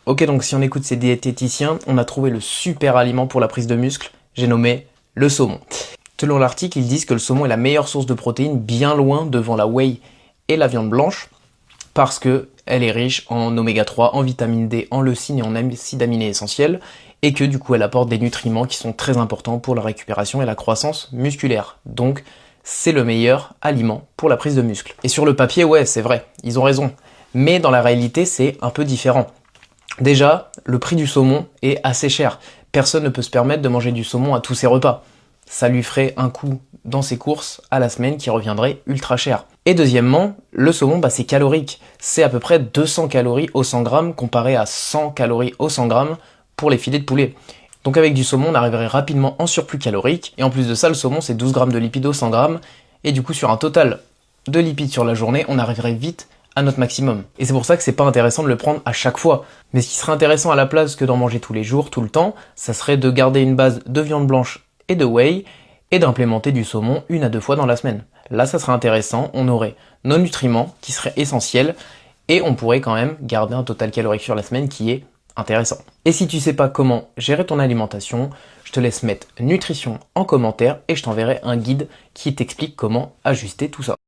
Ok, donc si on écoute ces diététiciens, on a trouvé le super aliment pour la prise de muscle, j'ai nommé le saumon. Selon l'article, ils disent que le saumon est la meilleure source de protéines, bien loin devant la whey et la viande blanche, parce que elle est riche en oméga 3, en vitamine D, en leucine et en acides aminés essentiels, et que du coup elle apporte des nutriments qui sont très importants pour la récupération et la croissance musculaire. Donc c'est le meilleur aliment pour la prise de muscle. Et sur le papier, ouais, c'est vrai, ils ont raison. Mais dans la réalité, c'est un peu différent. Déjà, le prix du saumon est assez cher. Personne ne peut se permettre de manger du saumon à tous ses repas. Ça lui ferait un coût dans ses courses à la semaine qui reviendrait ultra cher. Et deuxièmement, le saumon, c'est calorique. C'est à peu près 200 calories au 100 grammes comparé à 100 calories au 100 grammes pour les filets de poulet. Donc avec du saumon, on arriverait rapidement en surplus calorique. Et en plus de ça, le saumon, c'est 12 grammes de lipides au 100 grammes. Et du coup, sur un total de lipides sur la journée, on arriverait vite à notre maximum. Et c'est pour ça que c'est pas intéressant de le prendre à chaque fois. Mais ce qui serait intéressant à la place que d'en manger tous les jours, tout le temps, ça serait de garder une base de viande blanche et de whey, et d'implémenter du saumon 1 à 2 fois dans la semaine. Là, ça serait intéressant, on aurait nos nutriments qui seraient essentiels, et on pourrait quand même garder un total calorique sur la semaine qui est intéressant. Et si tu sais pas comment gérer ton alimentation, je te laisse mettre nutrition en commentaire, et je t'enverrai un guide qui t'explique comment ajuster tout ça.